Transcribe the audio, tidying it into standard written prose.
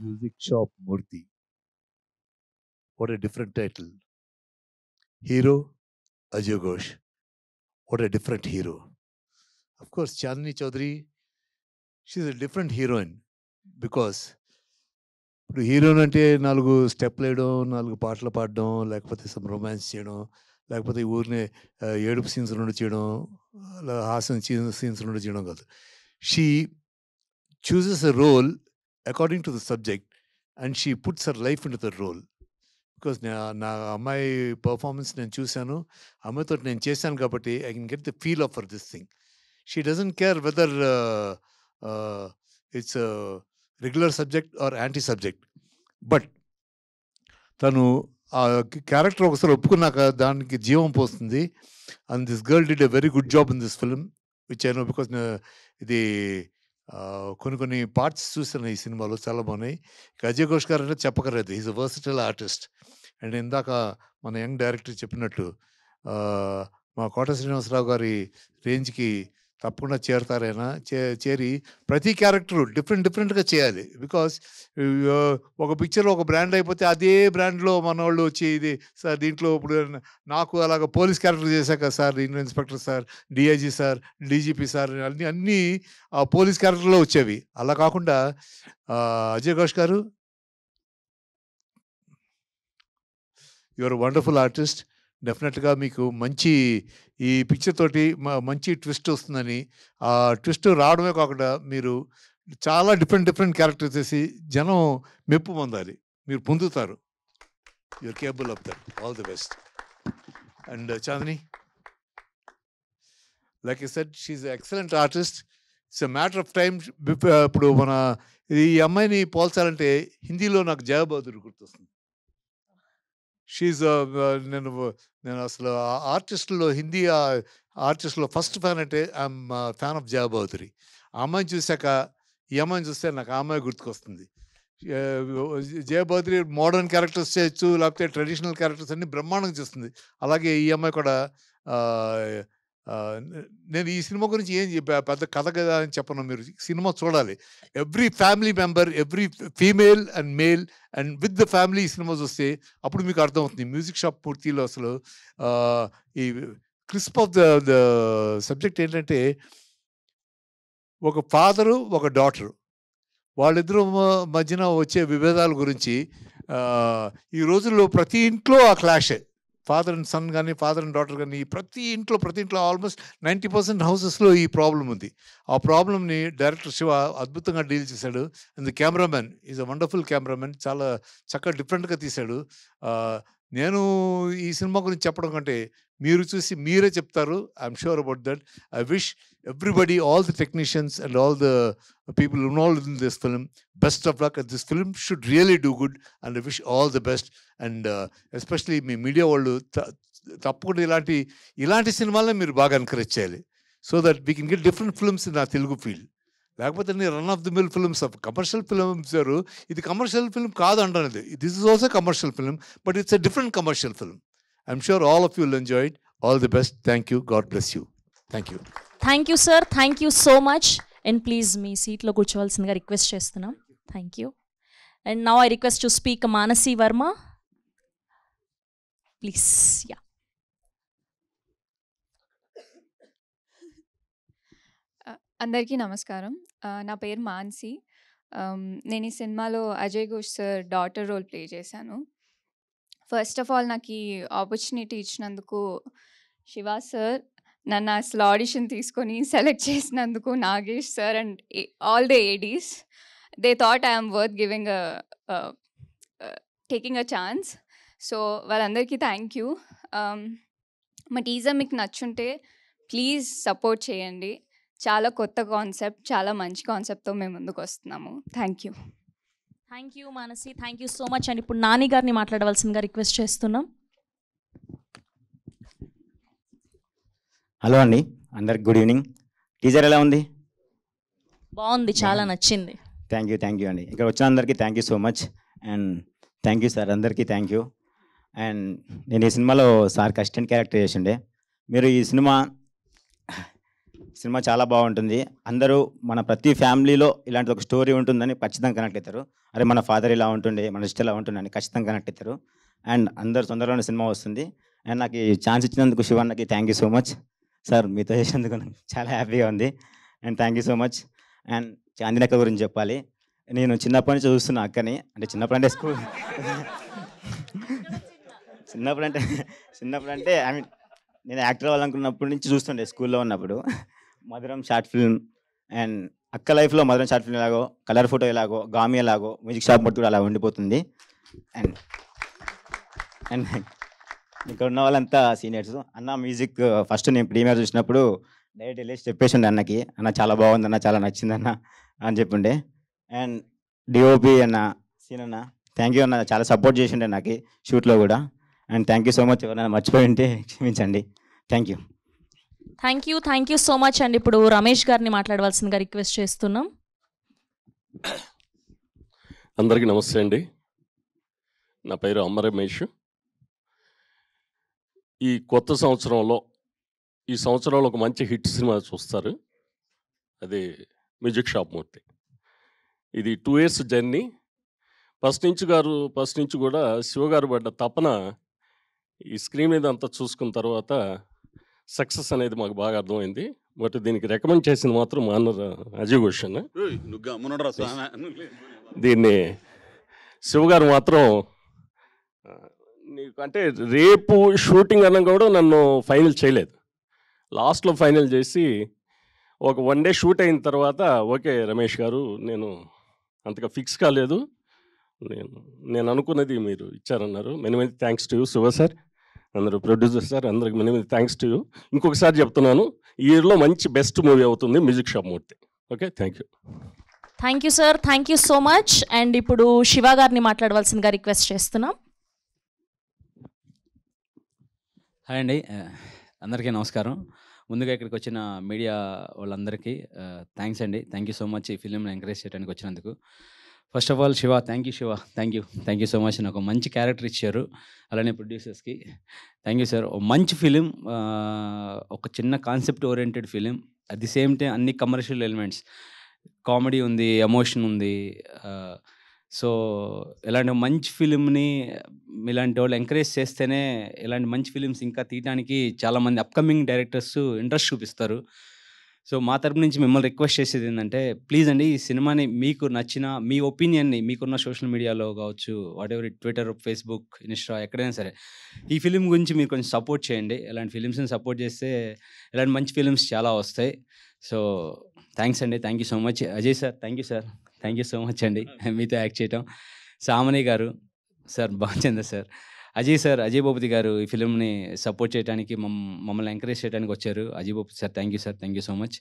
Music Shop Murthy. What a different title. Hero, Ajay Ghosh. What a different hero. Of course, Chandni Chaudhary, she's a different heroine because ఇప్పుడు heroine అంటే 4 స్టెప్లు వేయడం, 4 పాటలు పాడడం, లేకపోతే some romance చేయడం, లేకపోతే ఊరినే ఏడుపు సీన్స్ 2 చేయడం, అలా హాస్యం సీన్స్ 2 చేయడం కాదు. She chooses a role according to the subject and she puts her life in to the role. Because నా అమ్మాయి పర్ఫార్మెన్స్ నేను చూశాను, అమ్మాయితో నేను చేశాను కాబట్టి I can get the feel of for this thing. She doesn't care whether it's regular subject or anti subject. But తను ఆ క్యారెక్టర్ ఒకసారి ఒప్పుకున్నాక దానికి జీవం పోస్తుంది. And this girl did a very good job in this film which I know because ఇది కొన్ని parts చూసాను ఈ సినిమాలో, చాలా బాగున్నాయి. అజయ్ ఘోష్ గారు అంటే చెప్పకలేదు, is a versatile artist. And ఇందాక మన యంగ్ డైరెక్టర్ చెప్పినట్టు మా కోట శ్రీనివాసరావు గారి రేంజ్కి తప్పకుండా చేరతారైనా చేరి ప్రతి క్యారెక్టరు డిఫరెంట్గా చేయాలి. బికాస్ ఒక పిక్చర్ ఒక బ్రాండ్ అయిపోతే అదే బ్రాండ్లో మన వాళ్ళు వచ్చి ఇది సార్ దీంట్లో ఇప్పుడు నాకు అలాగ పోలీస్ క్యారెక్టర్ చేశాక sir inspector sir, DIG sir, DGP sir అన్నీ ఆ పోలీస్ క్యారెక్టర్లో వచ్చేవి. అలా కాకుండా అజయ్ ఘోష్ గారు, యువర్ వండర్ఫుల్ ఆర్టిస్ట్. డెఫినెట్గా మీకు మంచి ఈ పిక్చర్ తోటి మంచి ట్విస్ట్ వస్తుందని, ఆ ట్విస్ట్ రావడమే కాకుండా మీరు చాలా డిఫరెంట్ క్యారెక్టర్స్ చేసి జనం మెప్పు పొందాలి, మీరు పొందుతారు. You're capable of that. All the best. And Chandini, like I said, she's excellent artist. It's a matter of time. ఇప్పుడు మన ఈ అమ్మాయిని పోల్చాలంటే హిందీలో నాకు జయా బహదూర్ గుర్తొస్తుంది. షీఈ్ నేను అసలు ఆర్టిస్టులో హిందీ ఆర్టిస్టులో ఫస్ట్ ఫ్యాన్ అంటే ఐఎమ్ ఫ్యాన్ ఆఫ్ జయా బహదూరి. ఆ అమ్మాయిని చూశాక ఈ అమ్మాయిని చూస్తే నాకు ఆ అమ్మాయి గుర్తుకొస్తుంది. జయా బహదూరి మోడర్న్ క్యారెక్టర్స్ చేయొచ్చు, లేకపోతే ట్రెడిషనల్ క్యారెక్టర్స్ అన్ని బ్రహ్మాండంగా చేస్తుంది. అలాగే ఈ అమ్మాయి కూడా నేను ఈ సినిమా గురించి ఏం పెద్ద కథ కదా అని చెప్పను, మీరు సినిమా చూడాలి. Every family member, every female and male and with the family ఈ సినిమా చూస్తే అప్పుడు మీకు అర్థమవుతుంది. మ్యూజిక్ షాప్ పూర్తిలో అసలు ఈ క్రిస్ప్ ఆఫ్ ద సబ్జెక్ట్ ఏంటంటే, ఒక ఫాదరు ఒక డాటరు, వాళ్ళిద్దరూ మధ్యన వచ్చే విభేదాల గురించి. ఈ రోజుల్లో ప్రతి ఇంట్లో ఆ క్లాషే, ఫాదర్ అండ్ సన్ కానీ, ఫాదర్ అండ్ డాటర్ కానీ, ప్రతి ఇంట్లో ఆల్మోస్ట్ 90% హౌసెస్లో ఈ ప్రాబ్లం ఉంది. ఆ ప్రాబ్లమ్ని డైరెక్టర్ శివ అద్భుతంగా డీల్ చేశాడు. And the cameraman is a wonderful cameraman, చాలా చక్కగా డిఫరెంట్గా తీశాడు. నేను ఈ సినిమా గురించి చెప్పడం కంటే మీరు చూసి మీరే చెప్తారు. I'm sure about that. I wish everybody, all the technicians and all the people involved in this film, best of luck. This film should really do good and I wish all the best. And especially మీ media వాళ్ళు తప్పకుండా ఇలాంటి సినిమాలనే మీరు బాగా encourage చేయాలి, so that we can get different films in ఆ Telugu field. లేకపోతే run of the mill films, commercial films. ఇది కమర్షియల్ ఫిల్మ్ కాదు అంటారు, this is also commercial film, but it's a different commercial film. I'm sure all of you will enjoy it. All the best. Thank you. God bless you. Thank you. Thank you sir, thank you so much. And please మీ సీట్లో కూర్చోవలసిందిగా request చేస్తున్నాం. Thank you. And now I request to speak Manasi Varma, please. Yeah. అందరికీ నమస్కారం. నా పేరు మాన్సి. నేను ఈ సినిమాలో Ajay Ghosh sir daughter role play చేశాను. ఫస్ట్ ఆఫ్ ఆల్ నాకు ఈ ఆపర్చునిటీ ఇచ్చినందుకు శివ సార్, నన్ను అసలు ఆడిషన్ తీసుకొని సెలెక్ట్ చేసినందుకు Nagesh sir and all the Aedes, they thought I'm worth giving taking a chance. So వాళ్ళందరికీ థ్యాంక్ యూ. మా టీజర్ మీకు నచ్చుంటే ప్లీజ్ సపోర్ట్ చేయండి. చాలా కొత్త కాన్సెప్ట్, చాలా మంచి కాన్సెప్ట్తో మేము ముందుకు వస్తున్నాము. Thank you. Thank you Manasi, thank you so much. And ఇప్పుడు నాని గారిని మాట్లాడవలసిందిగా రిక్వెస్ట్ చేస్తున్నాం. హలో అండి, అందరికి గుడ్ ఈవినింగ్. టీజర్ ఎలా ఉంది? బాగుంది, చాలా నచ్చింది. థ్యాంక్ యూ అండి. ఇక్కడ వచ్చిన అందరికీ thank you so much. And thank you sir, అందరికీ థ్యాంక్ యూ. అండ్ నేను ఈ సినిమాలో సార్కి అసిస్టెంట్ క్యారెక్టర్ చేసిండే. మీరు ఈ సినిమా సినిమా చాలా బాగుంటుంది. అందరూ మన ప్రతి ఫ్యామిలీలో ఇలాంటి ఒక స్టోరీ ఉంటుందని ఖచ్చితంగా కనెక్ట్ అవుతారు. అరే మన ఫాదర్ ఇలా ఉంటుండే, మన సిస్టర్ ఇలా ఉంటుండే అని ఖచ్చితంగా కనెక్ట్ అవుతారు. అండ్ అందరు తొందరలోనే సినిమా వస్తుంది. అండ్ నాకు ఈ ఛాన్స్ ఇచ్చినందుకు శివన్నకి thank you so much sir. మీతో చేసినందుకు నాకు చాలా హ్యాపీగా ఉంది. And thank you so much. And Chandini అక్క గురించి చెప్పాలి. నేను చిన్నప్పటి నుంచి చూస్తున్నా అక్కని. అంటే చిన్నప్పుడు అంటే స్కూల్ చిన్నప్పుడు అంటే ఐ మీన్ నేను యాక్టర్ అవ్వాలనుకున్నప్పటి నుంచి చూస్తుండే స్కూల్లో ఉన్నప్పుడు. మధురం షార్ట్ ఫిల్మ్ అండ్ అక్క లైఫ్లో మధురం షార్ట్ ఫిల్మ్ ఎలాగో, కలర్ ఫోటో ఎలాగో, గామి ఎలాగో, మ్యూజిక్ షాప్ మొత్తం కూడా అలా ఉండిపోతుంది. అండ్ అండ్ ఇక్కడ ఉన్న వాళ్ళంతా సీనియర్స్. అన్న మ్యూజిక్ ఫస్ట్ నేను ప్రీమియర్ చూసినప్పుడు డైరెక్ట్ వెళ్ళేసి చెప్పేసిండే అన్నకి, అన్న చాలా బాగుంది అన్న, చాలా నచ్చింది అన్న అని చెప్పుండే. అండ్ డిఓపి అన్న, సీన్ అన్న, థ్యాంక్ యూ అన్న, చాలా సపోర్ట్ చేసిండే నాకు షూట్లో కూడా. And thank you so much. ఎవరైనా మర్చిపోయి ఉంటే క్షమించండి. Thank you. Thank you so much అండి. ఇప్పుడు రమేష్ గారిని మాట్లాడవలసిందిగా రిక్వెస్ట్ చేస్తున్నాం. అందరికీ నమస్తే అండి. నా పేరు అమ్మ రమేష్. ఈ కొత్త సంవత్సరంలో ఈ సంవత్సరంలో ఒక మంచి హిట్ సినిమా చూస్తారు. అది మ్యూజిక్ షాప్ మూర్తి. ఇది 2 years జర్నీ. ఫస్ట్ నుంచి కూడా శివగారు పడ్డ తపన ఈ స్క్రీన్ మీద అంతా చూసుకున్న తర్వాత సక్సెస్ అనేది మాకు బాగా అర్థమైంది. బట్ దీనికి రికమెండ్ చేసింది మాత్రం మా అన్న అజయ్ ఘోష్ అన్న. దీన్ని శివగారు మాత్రం నీకు అంటే రేపు షూటింగ్ అన్న కూడా నన్ను ఫైనల్ చేయలేదు. లాస్ట్లో ఫైనల్ చేసి ఒక 1 day షూట్ అయిన తర్వాత ఓకే రమేష్ గారు, నేను అంతగా ఫిక్స్ కాలేదు, నేను అనుకున్నది మీరు ఇచ్చారన్నారు. Many many thanks to you Shiva sir, అందరూ ప్రొడ్యూసర్ సార్, అందరికి many many thanks to you. ఇంకొకసారి చెప్తున్నాను, ఈ ఇయర్లో మంచి బెస్ట్ మూవీ అవుతుంది music shop Murthy. Okay, thank you sir. Thank you so much. And ఇప్పుడు శివ గారిని మాట్లాడవలసిందిగా రిక్వెస్ట్ చేస్తున్నాం. హాయ్ అండి, అందరికీ నమస్కారం. ముందుగా ఇక్కడికి వచ్చిన మీడియా వాళ్ళందరికీ థ్యాంక్స్ అండి. థ్యాంక్ యూ సో మచ్ ఈ ఫిలింని ఎంకరేజ్ చేయడానికి వచ్చినందుకు. First of all Shiva, thank you so much. నాకు మంచి క్యారెక్టర్ ఇచ్చారు. అలానే ప్రొడ్యూసర్స్కి థ్యాంక్ యూ సార్. మంచి ఫిలిం, ఒక చిన్న concept oriented film, at the same time అన్ని కమర్షియల్ ఎలిమెంట్స్, కామెడీ ఉంది, ఎమోషన్ ఉంది. సో ఇలాంటి మంచి ఫిలింని ఇలాంటి వాళ్ళు ఎంకరేజ్ చేస్తేనే ఇలాంటి మంచి ఫిలిమ్స్ ఇంకా తీయడానికి చాలామంది అప్కమింగ్ డైరెక్టర్స్ ఇంట్రెస్ట్ చూపిస్తారు. సో మా తరపు నుంచి మిమ్మల్ని రిక్వెస్ట్ చేసేది ఏంటంటే, ప్లీజ్ అండి ఈ సినిమాని మీకు నచ్చిన మీ ఒపీనియన్ని మీకున్న సోషల్ మీడియాలో కావచ్చు, what ever, Twitter, Facebook, Insta, ఎక్కడైనా సరే ఈ ఫిలిం గురించి మీరు కొంచెం సపోర్ట్ చేయండి. ఇలాంటి ఫిలిమ్స్ని సపోర్ట్ చేస్తే ఇలాంటి మంచి ఫిలిమ్స్ చాలా వస్తాయి. సో థ్యాంక్స్ అండి, thank you so much. Ajay sir, thank you so much అండి మీతో యాక్ట్ చేయటం. సామని గారు సార్, బాగుంది సార్. అజయ్ భూపతి గారు ఈ ఫిలింని సపోర్ట్ చేయడానికి మమ్మల్ని ఎంకరేజ్ చేయడానికి వచ్చారు. Ajay Bhupathi sir, thank you so much.